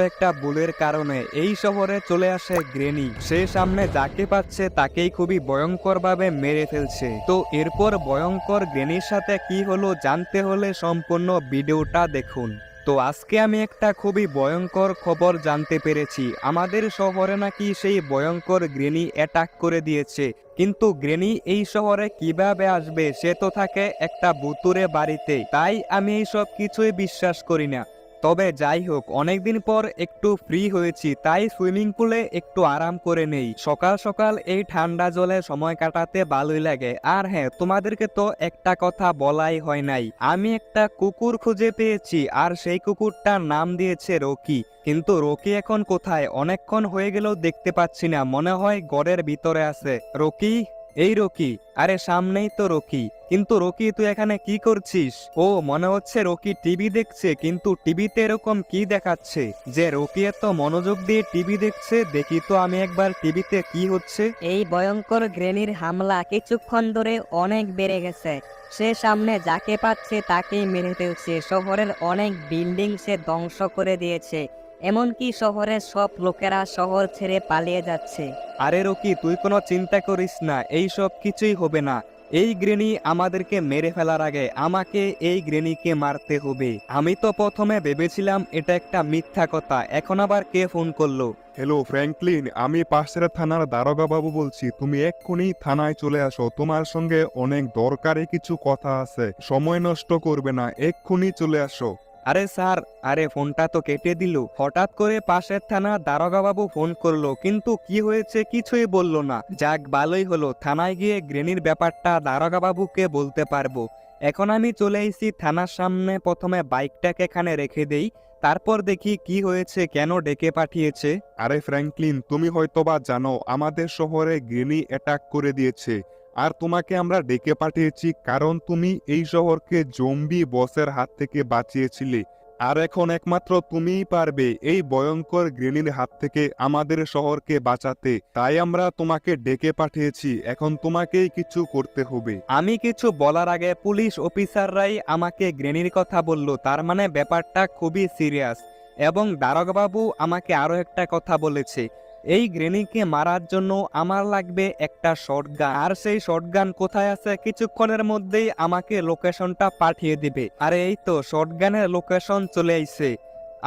একটা ভুলের কারণে এই শহরে চলে আসে গ্রেনি। সে সামনে যাকে পাচ্ছে তাকেই খুবই ভয়ঙ্করভাবে মেরে ফেলছে। তো এরপর ভয়ঙ্কর গ্রেনির সাথে কি হলো জানতে হলে সম্পূর্ণ ভিডিওটা দেখুন। তো আজকে আমি একটা খুবই ভয়ঙ্কর খবর জানতে পেরেছি। আমাদের শহরে নাকি সেই ভয়ঙ্কর গ্রেনি অ্যাটাক করে দিয়েছে। কিন্তু গ্রেনি এই শহরে কিভাবে আসবে? সে তো থাকে একটা ভুতুরে বাড়িতে। তাই আমি এই সব কিছুই বিশ্বাস করি না। তবে যাই হোক, অনেকদিন পর একটু ফ্রি হয়েছি, তাই সুইমিং পুলে একটু আরাম করে নেই। সকাল সকাল এই ঠান্ডা জলে সময় কাটাতে ভালোই লাগে। আর হ্যাঁ, তোমাদেরকে তো একটা কথা বলাই হয় নাই, আমি একটা কুকুর খুঁজে পেয়েছি, আর সেই কুকুরটার নাম দিয়েছে রকি। কিন্তু রকি এখন কোথায়? অনেকক্ষণ হয়ে গেলেও দেখতে পাচ্ছি না, মনে হয় ঘরের ভিতরে আছে। রকি, এই রকি, আরে সামনেই তো রকি। কিন্তু রকি, তুই এখানে কি করছিস? ও, মনে হচ্ছে রকি টিভি দেখছে। কিন্তু টিভিতে এরকম কি দেখাচ্ছে যে রকি এত মনোযোগ দিয়ে টিভি দেখছে? দেখি তো আমি একবার টিভিতে কি হচ্ছে। এই ভয়ঙ্কর গ্রেনির হামলা কিছুক্ষণ ধরে অনেক বেড়ে গেছে। সে সামনে যাকে পাচ্ছে তাকেই মেরে ফেলছে। শহরের অনেক বিল্ডিং সে ধ্বংস করে দিয়েছে। এমনকি শহরের সব লোকেরা শহর ছেড়ে পালিয়ে যাচ্ছে। আরে রকি, তুই কোনো চিন্তা করিস না, এই সব কিছুই হবে না। এই গ্রেনি আমাদেরকে মেরে ফেলার আগে আমাকে এই গ্রেনিকে মারতে হবে। আমি তো প্রথমে ভেবেছিলাম এটা একটা মিথ্যা কথা, এখন আবার কে ফোন করলো? হ্যালো ফ্র্যাঙ্কলিন, আমি পাশের থানার দারোগা বাবু বলছি। তুমি এক্ষুনি থানায় চলে আসো, তোমার সঙ্গে অনেক দরকারি কিছু কথা আছে। সময় নষ্ট করবে না, এক্ষুনি চলে আসো। আরে স্যার, আরে ফোনটা তো কেটে দিল। হঠাৎ করে পাশের থানা দারোগা বাবু ফোন করলো, কিন্তু কি হয়েছে কিছুই বললো না। যাক, ভালোই হলো, থানায় গিয়ে গ্রেনির ব্যাপারটা দারোগা বাবুকে বলতে পারবো। এখন আমি চলে এসেছি থানার সামনে। প্রথমে বাইকটাকে এখানে রেখে দেই, তারপর দেখি কি হয়েছে, কেন ডেকে পাঠিয়েছে। আরে ফ্র্যাঙ্কলিন, তুমি হয়তোবা জানো আমাদের শহরে গ্রেনি অ্যাটাক করে দিয়েছে। আর তোমাকে আমরা ডেকে পাঠিয়েছি কারণ তুমি এই শহরকে জম্বি বসের হাত থেকে বাঁচিয়েছিলে। আর এখন একমাত্র তুমিই পারবে এই ভয়ঙ্কর গ্রেনির হাত থেকে আমাদের শহরকে বাঁচাতে। তাই আমরা তোমাকে ডেকে পাঠিয়েছি, এখন তোমাকেই কিছু করতে হবে। আমি কিছু বলার আগে পুলিশ অফিসাররাই আমাকে গ্রেনির কথা বলল, তার মানে ব্যাপারটা খুবই সিরিয়াস। এবং দারোগাবাবু আমাকে আরো একটা কথা বলেছে, এই গ্রেনিকে মারার জন্য আমার লাগবে একটা শটগান। আর সেই শটগান কোথায় আছে কিছুক্ষণের মধ্যেই আমাকে লোকেশনটা পাঠিয়ে দিবে। আরে এই তো শটগানের লোকেশন চলে আইছে।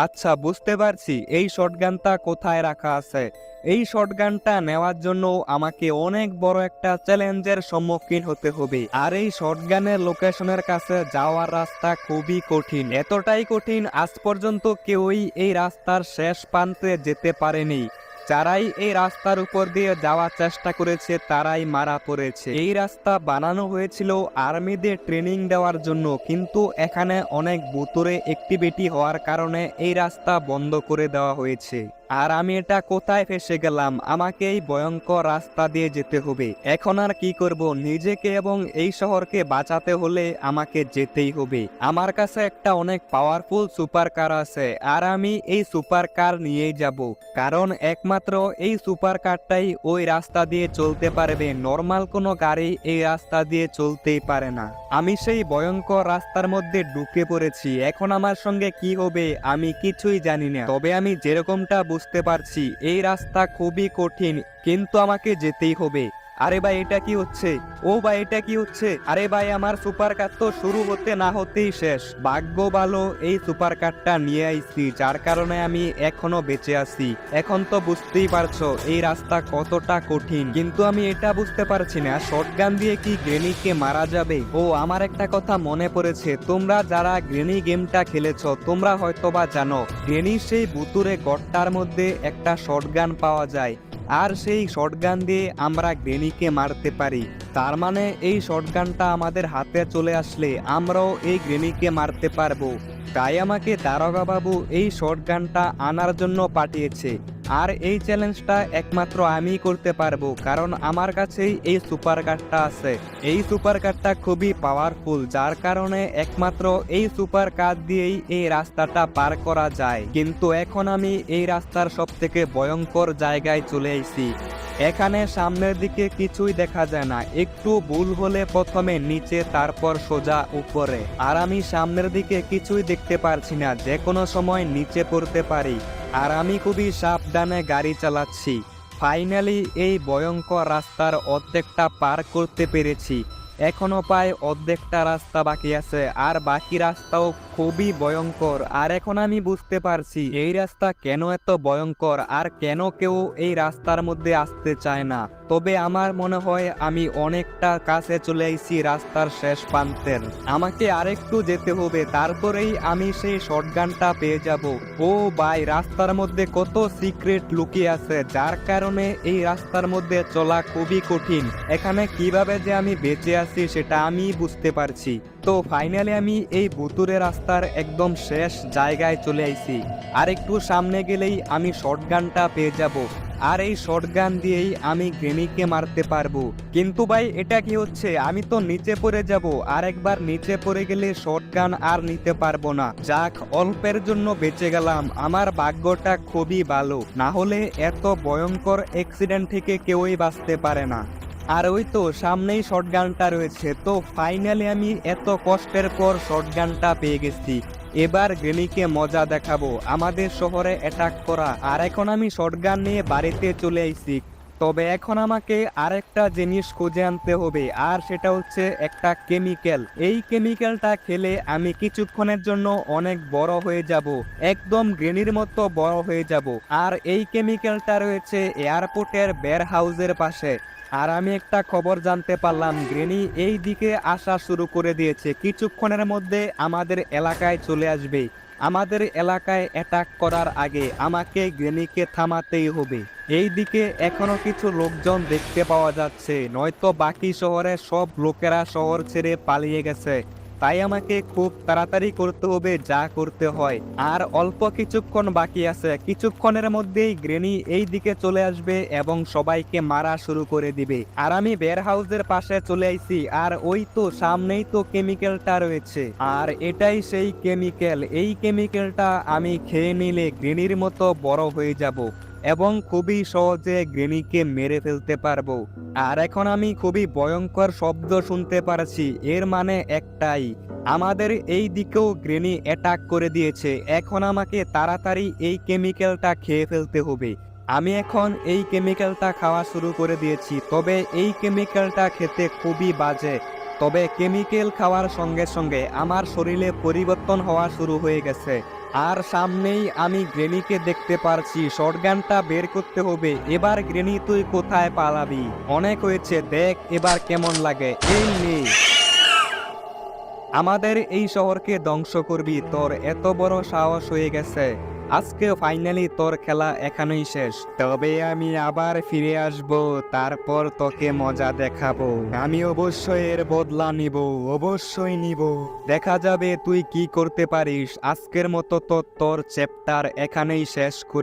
আচ্ছা, বুঝতে পারছি এই শটগানটা কোথায় রাখা আছে। এই শটগানটা নেওয়ার জন্য আমাকে অনেক বড় একটা চ্যালেঞ্জের সম্মুখীন হতে হবে। আর এই শটগানের লোকেশনের কাছে যাওয়ার রাস্তা খুবই কঠিন, এতটাই কঠিন আজ পর্যন্ত কেউই এই রাস্তার শেষ প্রান্তে যেতে পারেনি। যারাই এই রাস্তার উপর দিয়ে যাওয়ার চেষ্টা করেছে তারাই মারা পড়েছে। এই রাস্তা বানানো হয়েছিল আর্মিদের ট্রেনিং দেওয়ার জন্য, কিন্তু এখানে অনেক ভুতুরে অ্যাক্টিভিটি হওয়ার কারণে এই রাস্তা বন্ধ করে দেওয়া হয়েছে। আর আমি এটা কোথায় ফেসে গেলাম? আমাকে এই ভয়ঙ্কর রাস্তা দিয়ে যেতে হবে। এখন আর কি করব? নিজেকে এবং এই শহরকে বাঁচাতে হলে আমাকে যেতেই হবে। আমার কাছে একটা অনেক পাওয়ারফুল সুপার কার আছে, আর আমি এই সুপার কার নিয়েই যাব। কারণ একমাত্র এই সুপার কারটাই ওই রাস্তা দিয়ে চলতে পারবে, নর্মাল কোনো গাড়ি এই রাস্তা দিয়ে চলতেই পারে না। আমি সেই ভয়ঙ্কর রাস্তার মধ্যে ঢুকে পড়েছি। এখন আমার সঙ্গে কি হবে আমি কিছুই জানি না। তবে আমি যেরকমটা বুঝতে পারছি এই রাস্তা খুবই কঠিন, কিন্তু আমাকে যেতেই হবে। আরে ভাই, এটা কি হচ্ছে? ও ভাই, এটা কি হচ্ছে? আরে ভাই, আমার সুপার কার তো শুরু হতে না হতেই শেষ। ভাগ্য ভালো এই সুপার কারটা নিয়ে আইছি, যার কারণে আমি এখনো বেঁচে আছি। এখন তো বুঝতেই পারছো এই রাস্তা কতটা কঠিন, কিন্তু আমি এটা বুঝতে পারছি না শটগান দিয়ে কি গ্রেনিকে মারা যাবে। ও, আমার একটা কথা মনে পড়েছে, তোমরা যারা গ্রেনি গেমটা খেলেছো তোমরা হয়তোবা জানো গ্রেনির সেই ভুতুরে গড়টার মধ্যে একটা শটগান পাওয়া যায়। আর সেই শটগান দিয়ে আমরা গ্রেনিকে মারতে পারি। তার মানে এই শটগানটা আমাদের হাতে চলে আসলে আমরাও এই গ্রেনিকে মারতে পারবো। তাই আমাকে দারোগা বাবু এই শটগানটা আনার জন্য পাঠিয়েছে। আর এই চ্যালেঞ্জটা একমাত্র আমিই করতে পারবো, কারণ আমার কাছেই এই সুপার কারটা আছে। এই সুপার কারটা খুবই পাওয়ারফুল, যার কারণে একমাত্র এই সুপার কার দিয়েই এই রাস্তাটা পার করা যায়। কিন্তু এখন আমি এই রাস্তার সব থেকে ভয়ঙ্কর জায়গায় চলে এসেছি। এখানে সামনের দিকে কিছুই দেখা যায় না, একটু ভুল হলে প্রথমে নিচে তারপর সোজা উপরে। আর আমি সামনের দিকে কিছুই দেখতে পারছি না, যে কোনো সময় নিচে পড়তে পারি। আর আমি খুবই সাবধানে গাড়ি চালাচ্ছি। ফাইনালি এই ভয়ঙ্কর রাস্তার অর্ধেকটা পার করতে পেরেছি। এখনো প্রায় অর্ধেকটা রাস্তা বাকি আছে, আর বাকি রাস্তাও খুবই ভয়ঙ্কর। আর এখন আমি বুঝতে পারছি এই রাস্তা কেন এত ভয়ঙ্কর আর কেন কেউ এই রাস্তার মধ্যে আসতে চায় না। তবে আমার মনে হয় আমি অনেকটা কাছে চলে এসেছি রাস্তার শেষ প্রান্তের। আমাকে আরেকটু যেতে হবে, তারপরেই আমি সেই শটগানটা পেয়ে যাব। ও ভাই, রাস্তার মধ্যে কত সিক্রেট লুকিয়ে আছে, যার কারণে এই রাস্তার মধ্যে চলা খুবই কঠিন। এখানে কিভাবে যে আমি বেঁচে আছি সেটা আমি বুঝতে পারছি। তো ফাইনালি আমি এই ভুতুরে রাস্তার একদম শেষ জায়গায় চলে আইছি। আর একটু সামনে গেলেই আমি শটগানটা পেয়ে যাব, আর এই শটগান দিয়েই আমি গ্রেনিকে মারতে পারবো। কিন্তু ভাই, এটা কি হচ্ছে? আমি তো নিচে পড়ে যাব, আর একবার নিচে পড়ে গেলে শটগান আর নিতে পারবো না। যাক, অল্পের জন্য বেঁচে গেলাম। আমার ভাগ্যটা খুবই ভালো, না হলে এত ভয়ঙ্কর অ্যাক্সিডেন্ট থেকে কেউই বাঁচতে পারে না। আর ওই তো সামনেই শটগানটা রয়েছে। তো ফাইনালি আমি এত কষ্টের পর শটগানটা পেয়ে গেছি। এবার গ্রেনিকে মজা দেখাবো, আমাদের শহরে অ্যাটাক করা। আর এখন আমি শটগান নিয়ে বাড়িতে চলে আইছি। তবে এখন আমাকে আরেকটা জিনিস খুঁজে আনতে হবে, আর সেটা হচ্ছে একটা কেমিক্যাল। এই কেমিক্যালটা খেলে আমি কিছুক্ষণের জন্য অনেক বড় হয়ে যাব, একদম গ্রেনির মতো বড় হয়ে যাব। আর এই কেমিক্যালটা রয়েছে এয়ারপোর্টের বের হাউসের পাশে। আর আমি একটা খবর জানতে পারলাম, গ্রেনি এই দিকে আসা শুরু করে দিয়েছে। কিছুক্ষণের মধ্যে আমাদের এলাকায় চলে আসবে। আমাদের এলাকায় অ্যাটাক করার আগে আমাকে গ্রেনিকে থামাতেই হবে। এই দিকে এখনো কিছু লোকজন দেখতে পাওয়া যাচ্ছে, নয়তো বাকি শহরে সব লোকেরা শহর ছেড়ে পালিয়ে গেছে। তাই আমাকে খুব তাড়াতাড়ি করতে হবে যা করতে হয়। আর অল্প কিছুক্ষণ বাকি আছে, কিছুক্ষণের মধ্যেই গ্রেনি এই দিকে চলে আসবে এবং সবাইকে মারা শুরু করে দিবে। আর আমি বের হাউসের পাশে চলে আইছি, আর ওই তো সামনেই তো কেমিক্যালটা রয়েছে। আর এটাই সেই কেমিক্যাল। এই কেমিক্যালটা আমি খেয়ে নিলে গ্রেনির মতো বড় হয়ে যাব এবং খুবই সহজে গ্রেনিকে মেরে ফেলতে পারবো। আর এখন আমি খুবই ভয়ঙ্কর শব্দ শুনতে পারছি, এর মানে একটাই, আমাদের এই দিকেও গ্রেনি অ্যাটাক করে দিয়েছে। এখন আমাকে তাড়াতাড়ি এই কেমিক্যালটা খেয়ে ফেলতে হবে। আমি এখন এই কেমিক্যালটা খাওয়া শুরু করে দিয়েছি, তবে এই কেমিক্যালটা খেতে খুবই বাজে। তবে কেমিক্যাল খাওয়ার সঙ্গে সঙ্গে আমার শরীরে পরিবর্তন হওয়া শুরু হয়ে গেছে। আর সামনেই আমি গ্রেনিকে দেখতে পারছি, শটগানটা বের করতে হবে। এবার গ্রেনি, তুই কোথায় পালাবি? অনেক হয়েছে, দেখ এবার কেমন লাগে। এই নে, আমাদের এই শহরকে ধ্বংস করবি? তোর এত বড় সাহস হয়ে গেছে? আজকে ফাইনালি তোর খেলা এখানেই শেষ। তবে আমি আবার ফিরে আসব, তারপর তোকে মজা দেখাবো। আমি অবশ্যই এর বদলা নিব, অবশ্যই নিব। দেখা যাবে তুই কি করতে পারিস। আজকের মতো তো তোর চ্যাপ্টার এখানেই শেষ করি।